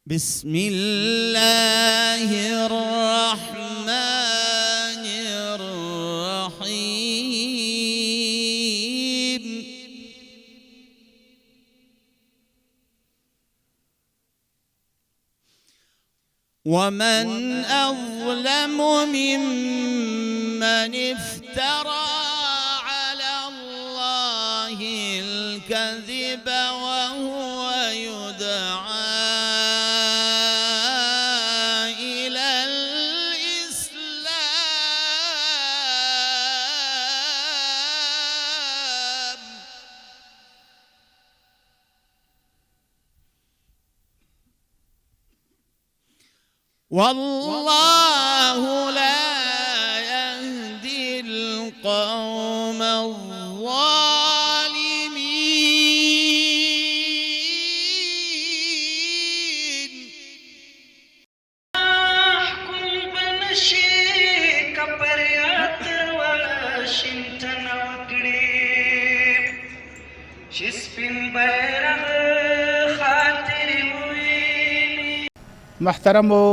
بسم الله الرحمن الرحيم. ومن أظلم ممن افترى على الله الكذب وهو يدعى إلى الإسلام والله لا يهدي القوم الظالمين. احكم بنشي کپریات واشنگټن وکړي چې سپین بیرغ خاطرې وویلي. محترمو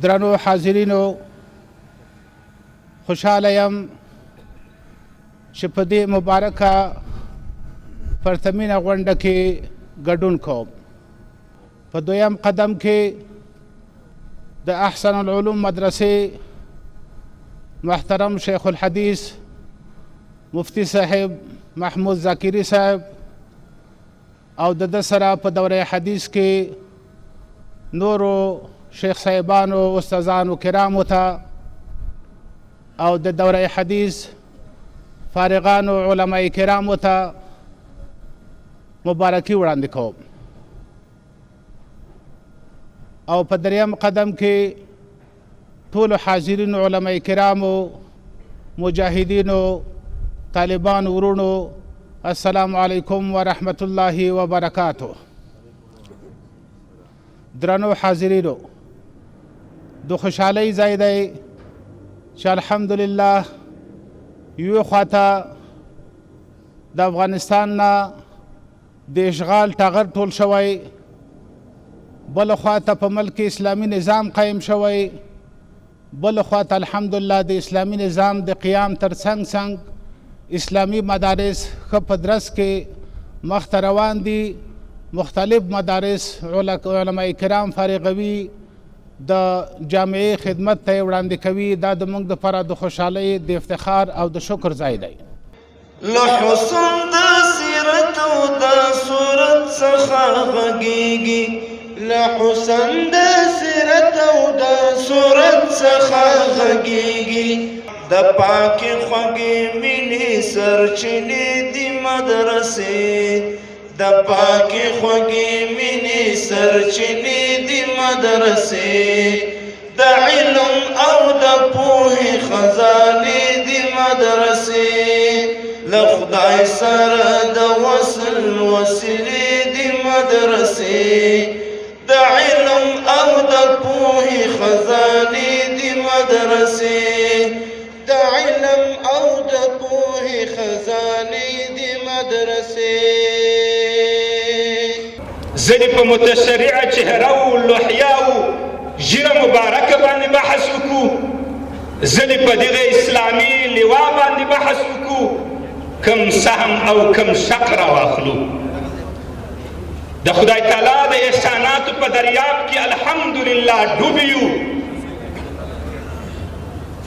درنو حاضرینو، خوشحاله یم چې په دې مبارکه پرتمینه غونډه کې ګډون کوم. په دویم قدم کې د احسن العلوم مدرسې محترم شیخ الحدیث مفتی صاحب محمود ذاکری صاحب او د ده سره په دوره حدیث کې نورو شیخ صاحبانو استادانو کرامو ته او د دوره حدیث فارغانو علماء کرامو ته مبارکي وړاندې کوم. او په دریم قدم کې ټولو حاضرینو علماء کرامو، مجاهدینو، طالبانو ورونو، السلام علیکم ورحمت الله وبرکاته. درنو حاضرینو، د خوشحالۍ ځای دی چې الحمدلله یوې خواته د افغانستان نه د اشغال ټغر ټول شوی، بله خواته په ملک اسلامي نظام قایم شوی، بله خواته الحمدلله د اسلامي نظام د قیام تر څنګ څنګ اسلامي مدارس ښه په درس کې مخته روان دي. مختلف مدارس علماء کرام فارغوي، د جامعې خدمت ته وړاندې کوي. دا د موږ دپاره د خوشحالۍ، د افتخار او د شکر ځای دی. له حسن د سیرت او د صورت څخه غږیږي، له حسن د سیرت او د صورت څخه غږیږي. د پاکې خوږې مینې سرچینې دي مدرسې، د پاکې خوږې مینې سرچینې دي مدرسې. د علم او د پوهې خزانې دي مدرسې، له خدای سره د وصل وسیلې دي مدرسې. د علم او د پوهې خزانې دي مدرسې، د علم او د پوهې خزانې دي مدرسې. زنی په متشرعه چهره و لحیا و ژیره مبارکه باندې بحث وکړو، زنی په دغه اسلامي لوا باندې بحث وکړو، کم سهم او کم شق راواخلو. د خدای تعالی د احساناتو په دریاب کې الحمدلله ډوب یو.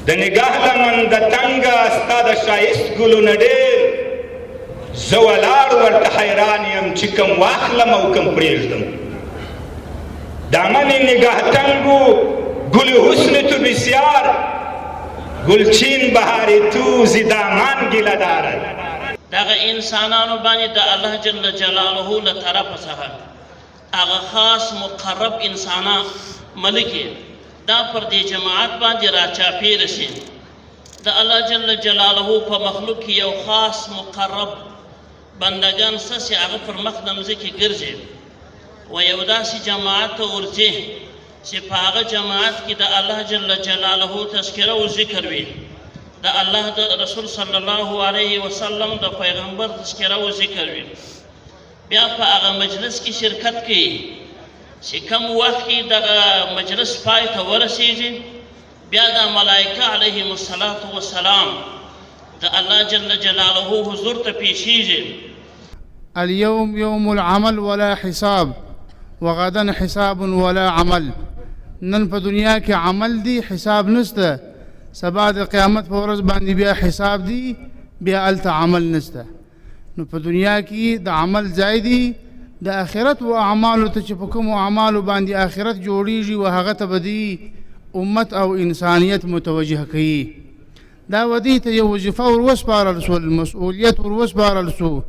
د نگاه لمن د تنګه ستا د ښایست ګلو نه ډېر زه ولاړ ورته حیران یم چې کم واخلم او کم پرېږدم. دامن نگاه تنگو گل حسن تو بسیار، گلچین بهاری تو زی دامان گله دارد. دغه انسانانو باندې د الله جل جلاله له طرفه څخه هغه خاص مقرب انسانان ملکې دا پر دې جماعت باندې راچاپېره شي. د الله جل جلاله په مخلوق کې یو خاص مقرب بندگان څه چې هغه پر مخ د مځکې ګرځي و یو داسې جماعت ته ورځي چې په هغه جماعت کې د الله جل جلاله تذکره او ذکر وي، د الله د رسول صلی الله علیه وسلم د پیغمبر تذکره او ذکر وي. بیا په هغه مجلس کې شرکت کوي چې کوم وخت کې دغه مجلس پای ته ورسیږي بیا د ملائکه علیهم السلام د الله جل جلاله حضور ته پیشیږي. اليوم يوم العمل ولا حساب وغدا حساب ولا عمل. نن په دنیا کې عمل دی، حساب نشته. سبا د قیامت په ورځ باندې بیا حساب دی، بیا الته عمل نشته. نو په دنیا کې د عمل ځای دی، د آخرت و اعمالو ته چې په کومو اعمالو باندې آخرت جوړیږي و هغه ته به دی امت او انسانیت متوجه کوي. دا ودی ته یو وظیفه وروسپارل سو، مسؤلیت وروسپارل سو.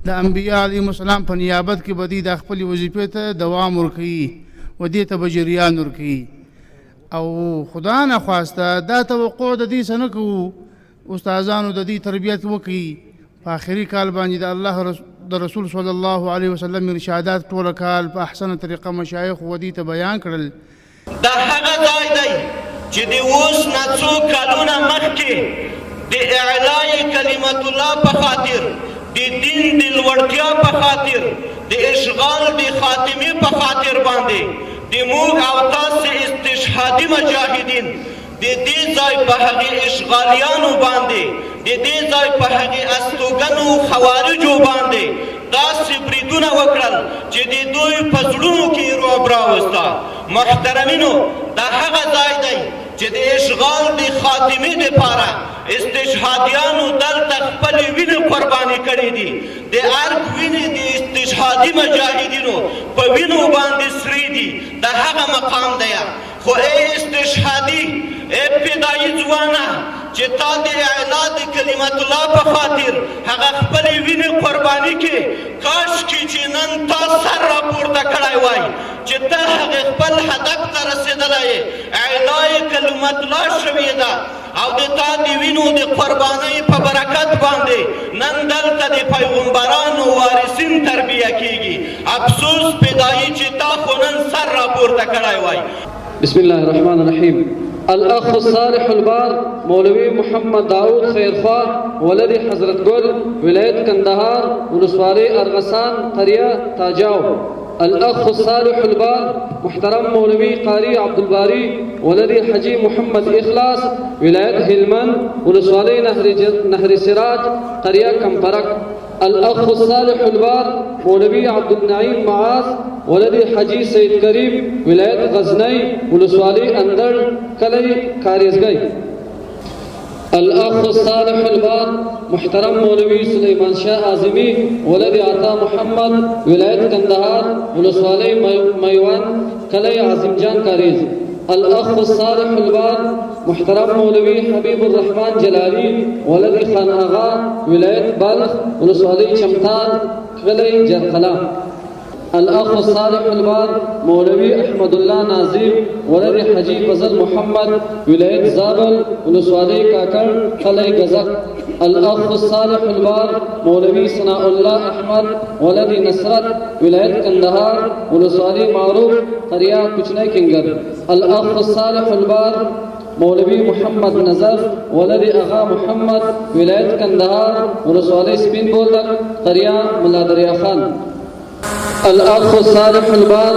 د انبیاء علیهم السلام په نیابت کې به دی د خپلې وظیفې ته دوام ورکوي و دې ته به جریان ورکوي. او خدا نه خواسته دا توقع د دې څه نه کوو استادانو د دې تربیت وکړي. په آخري کال باندې د الله د رسول صلی الله علیه وسلم ارشادات ټوله کال په احسنه طریقه مشایخ و دې ته بیان کړل. دا هغه ځای دی چې د اوس نه څو کلونه مخکې د اعلای کلمت الله په خاطر، د دین د لوړتیا په خاطر، د اشغال د خاتمې په خاطر باندې د موږ او تاسې استشهادي مجاهدین د دې ځای په هغې اشغالیانو باندې، د دې ځای په هغې استوګنو خوارجو باندې داسې بریدونه وکړل چې د دوی په زړونو کې رعب راوسته. محترمینو، دا هغه ځای دی چې د اشغال د خاتمې دپاره استشهادیانو دلته خپلې وینې قرباني کړې دي. د ارګ وینې د استشهادي مجاهدینو په وینو باندې سرې دي. دا هغه مقام دی. خو ای استشهادي، ای فدایي ځوانه چې تا د اعلا د کلمت الله په خاطر هغه خپلې وینې قرباني کې، کاشکې چې نن تا سر راپورته کړی وای چې ته هغې خپل هدف ته رسېدلی یې، اعلای کلمت الله شوې ده او د تا د وینو د قربانۍ په برکت باندې نن دلته د پیغمبرانو وارثین تربیه کیږي. افسوس فدایي چې تا خو نن سر راپورته کړی وای. بسم الله الرحمن الرحيم. الأخ الصالح البار مولوي محمد داود خيرخوا ولدي حضرت گل ولاية کندهار ولسوالي ارغسان قرية تاجاو. الأخ الصالح البار محترم مولوي قاري عبد الباري ولدي حجي محمد إخلاص ولاية هلمند ولسوالي نهر سراج قرية كمبرك. الأخ الصالح البار مولوي عبد النعيم معاذ ولدي حجي سيد كريم ولاية غزني ولسوالي أندر كلي كاريزغي. الأخ الصالح البار محترم مولوي سليمان شاه آزمي ولدي عطا محمد ولاية كندهار ولسوالي ميوان كلي عظيم جان كاريز. الأخ الصالح البار محترم مولوي حبيب الرحمن جلالي ولدي خان آغا ولاية بلخ ولسوالي شمتان كلي جرقلا. الأخ الصالح البار مولوي أحمد الله نازيم ولدي حجي فضل محمد ولاية زابل ولسوالي كاكر قلعي غزق. الأخ الصالح البار مولوي ثناء الله أحمد ولدي نصرت ولاية كندهار ولسوالي معروف قرية كچني كنگر. الأخ الصالح البار مولوي محمد نزف ولدي أغا محمد ولاية كندهار ولسوالي سپين بولدق قرية ملادريا خان. الأخ الصالح البار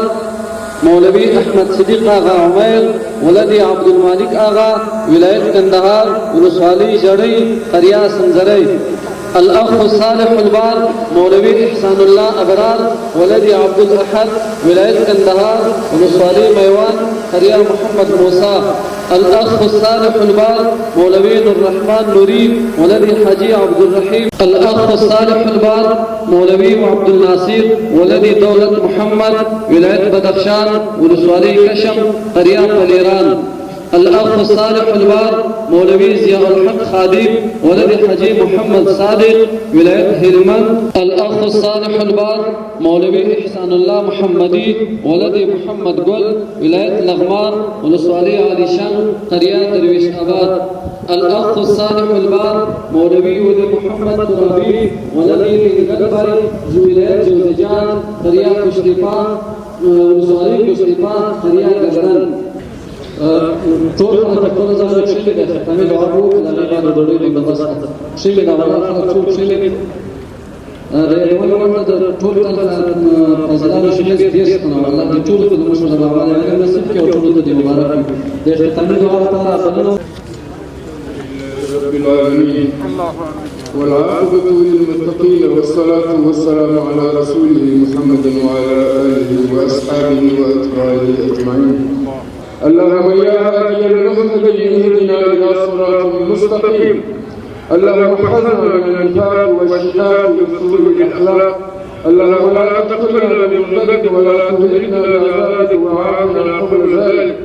مولوي أحمد صديق آغا عمير ولدي عبد المالك آغا ولاية كندهار ولسوالي جري قرية سنزري. الأخ الصالح البار مولوي إحسان الله أبرار ولدي عبد الأحد ولاية كندهار ولسوالي ميوان قرية محمد موسى. الأخ الصالح البار مولوي الرحمن نوري ولدي حجي عبد الرحيم. الأخ الصالح البار مولوي عبد الناصر ولدي دولة محمد ولاية بدخشان ولسوالي كشم قرية بليران. الأخ الصالح البار مولوي زياء الحق خادم ولدي حجي محمد صادق ولاية هلمند. الأخ الصالح البار مولوي إحسان الله محمدي ولدي محمد گل ولاية لغمان ولسوالي علي شان قرية درويش آباد. الأخ الصالح البار مولوي ولي محمد ترابي ولدي لنگلبري ولاية جوزجان قرية كشتفان ولسوالي كشتفان قرية گردن. ټول خلک خپل ځان کښې د ختمې دعا وکړو، د هغې بعد د ډوډۍ بندوبست شوې ده. والله خلک ټول کښې ریوال ورته د ټول فضلانو شکست دیس کنه الله دې ټول د مشر بابا دې نصیب کې او ټول دې مبارک دې ختمي دعا لپاره بلنو رب العالمين والعاقبة للمتقين والصلاة والسلام على رسوله محمد وعلى آله وأصحابه وأتباعه أجمعين. اللهم يا هادي المهتدين اهدنا إلى صراط مستقيم. اللهم احفظنا من النفاق والشقاق وسوء الأخلاق. اللهم لا تقتلنا من ذنبك ولا تهلكنا بعذابك وعافنا قبل ذلك.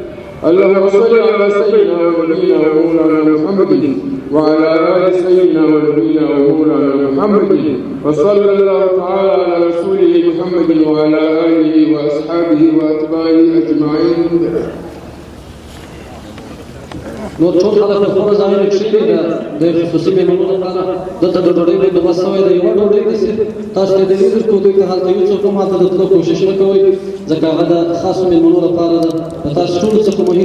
اللهم صل على سيدنا ونبينا ومولانا محمد وعلى آل سيدنا ونبينا ومولانا محمد وصلى الله تعالى على رسوله محمد وعلى آله وأصحابه وأتباعه أجمعين. نو ټول خلک په خپل ځای کې شي د خصوصي مېلمنو لپاره دلته د ډوډۍ بندوبست شوی دی یوه ډوډۍ داسې تاسو ته د لیدل کوو دوی ته هلته یو څوک هم هلته د تلو کوشش نه کوئ ځکه هغه د خاصو مېلمنو لپاره ده د تاسو ټولو څخه مهم